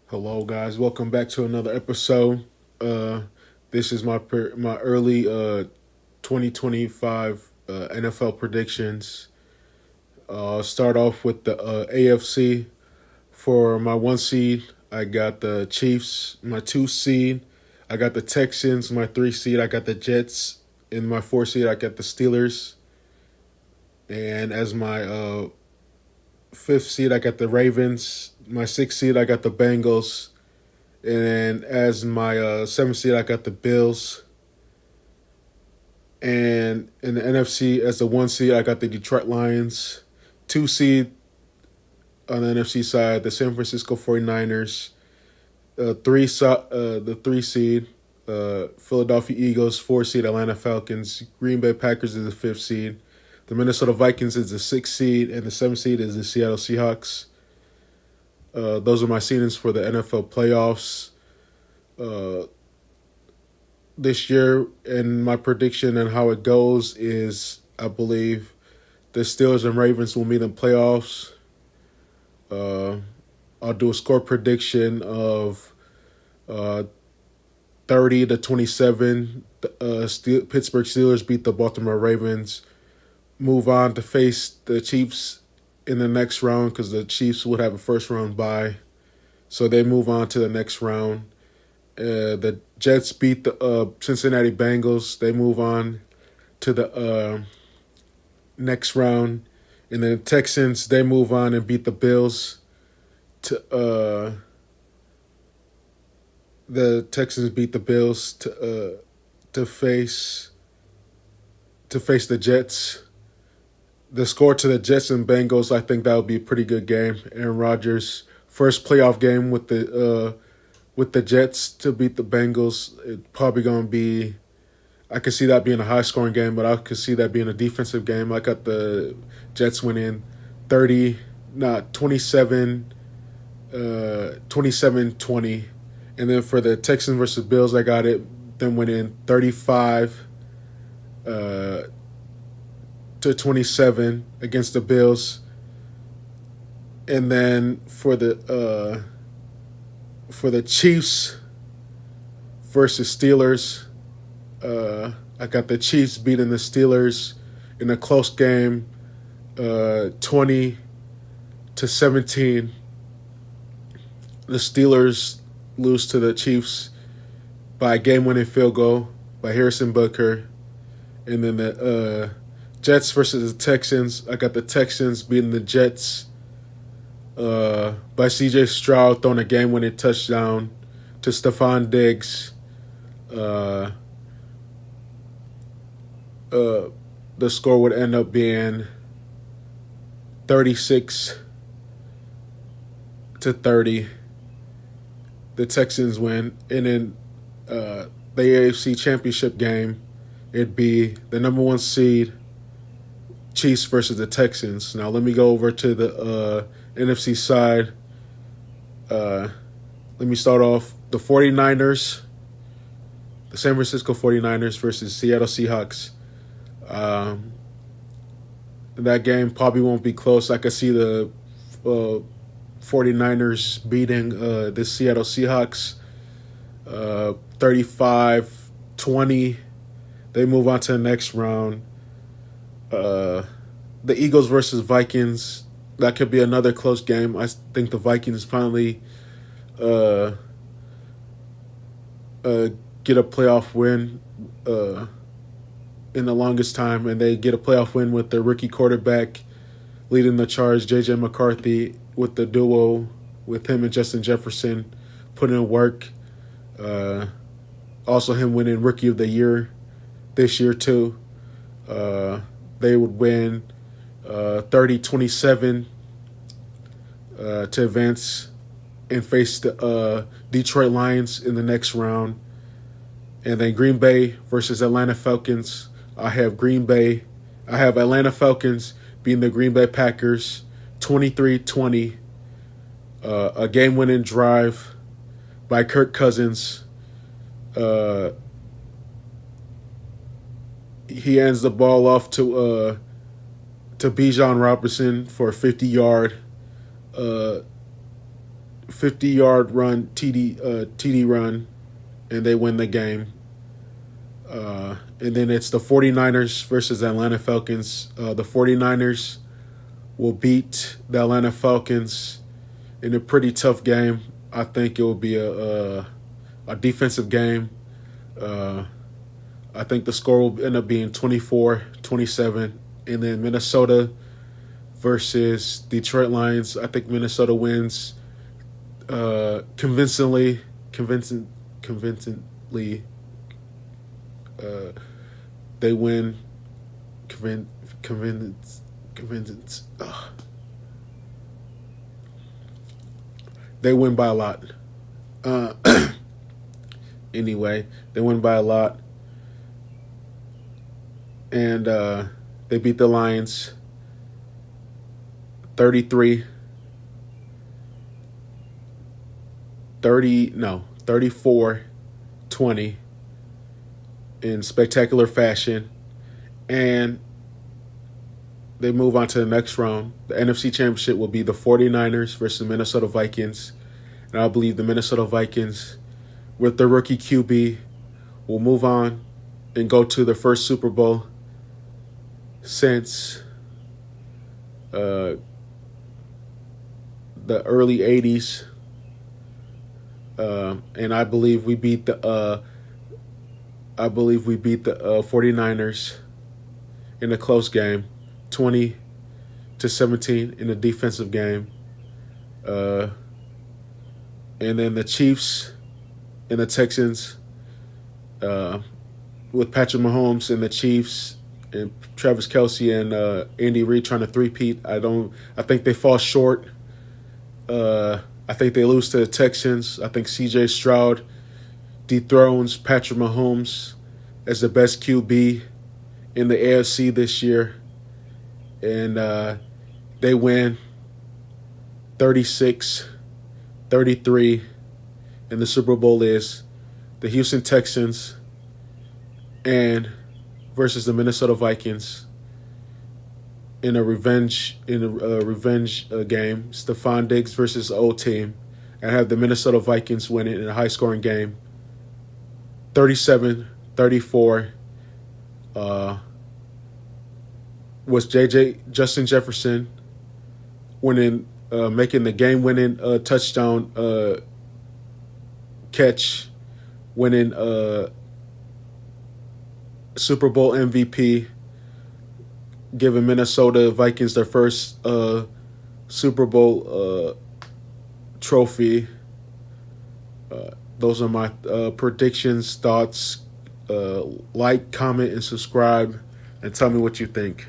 Hello, guys. Welcome back to another episode. Uh, this is my early 2025 NFL predictions. I'll start off with the AFC. For my one seed, I got the Chiefs. My two seed, I got the Texans. My three seed, I got the Jets. In my four seed, I got the Steelers. And as my fifth seed, I got the Ravens. My sixth seed, I got the Bengals. And as my seventh seed, I got the Bills. And in the NFC, as the one seed, I got the Detroit Lions. Two seed on the NFC side, the San Francisco 49ers. The three seed, Philadelphia Eagles. Four seed, Atlanta Falcons. Green Bay Packers is the fifth seed. The Minnesota Vikings is the sixth seed. And the seventh seed is the Seattle Seahawks. Those are my seedings for the NFL playoffs. This year, and my prediction and how it goes is, I believe the Steelers and Ravens will meet in playoffs. I'll do a score prediction of 30-27. Pittsburgh Steelers beat the Baltimore Ravens. Move on to face the Chiefs in the next round because the Chiefs would have a first round bye. So they move on to the next round. The Jets beat the Cincinnati Bengals. They move on to the next round. And then the Texans, they move on and beat the Bills. The Texans beat the Bills to face the Jets. The score to the Jets and Bengals, I think that would be a pretty good game. Aaron Rodgers' first playoff game with the Jets to beat the Bengals. It's probably going to be, I could see that being a high-scoring game, but I could see that being a defensive game. I got the Jets winning 27-20. And then for the Texans versus Bills, I got them winning 35-27 against the Bills. And then for the Chiefs versus Steelers, I got the Chiefs beating the Steelers in a close game, 20-17. The Steelers lose to the Chiefs by a game-winning field goal by Harrison Butker. And then the Jets versus the Texans, I got the Texans beating the Jets by C.J. Stroud throwing a game-winning touchdown to Stephon Diggs. The score would end up being 36-30. The Texans win. And then the AFC Championship game, it'd be the number one seed, Chiefs versus the Texans. Now let me go over to the NFC side. Let me start off the 49ers, the San Francisco 49ers versus Seattle Seahawks. That game probably won't be close. I could see the 49ers beating the Seattle Seahawks 35-20. They move on to the next round. The Eagles versus Vikings. That could be another close game. I think the Vikings finally get a playoff win in the longest time, and they get a playoff win with their rookie quarterback leading the charge, J.J. McCarthy, with the duo with him and Justin Jefferson putting in work. Also him winning Rookie of the Year this year too. They would win 30-27 to advance and face the Detroit Lions in the next round. And then Green Bay versus Atlanta Falcons. I have Atlanta Falcons beating the Green Bay Packers 23-20. A game-winning drive by Kirk Cousins. He hands the ball off to Bijan Robinson for a 50-yard 50-yard run, TD run, and they win the game. And then it's the 49ers versus the Atlanta Falcons. The 49ers will beat the Atlanta Falcons in a pretty tough game. I think it will be a defensive game. I think the score will end up being 24-27. And then Minnesota versus Detroit Lions. I think Minnesota wins convincingly. They win they win by a lot. Anyway, they win by a lot. And they beat the Lions 34-20 in spectacular fashion. And they move on to the next round. The NFC Championship will be the 49ers versus the Minnesota Vikings. And I believe the Minnesota Vikings, with their rookie QB, will move on and go to their first Super Bowl since the early 80s. And I believe we beat the 49ers in a close game, 20-17 in a defensive game. And then the Chiefs and the Texans, with Patrick Mahomes and the Chiefs and Travis Kelce and Andy Reid trying to three-peat. I think they fall short. I think they lose to the Texans. I think C.J. Stroud dethrones Patrick Mahomes as the best QB in the AFC this year. And they win 36-33. And the Super Bowl is the Houston Texans and versus the Minnesota Vikings in a revenge game. Stephon Diggs versus the old team. And have the Minnesota Vikings winning in a high-scoring game, 37-34. Was Justin Jefferson making the game-winning touchdown catch, winning Super Bowl MVP, giving Minnesota Vikings their first Super Bowl trophy. Those are my predictions, thoughts. Like, comment, and subscribe, and tell me what you think.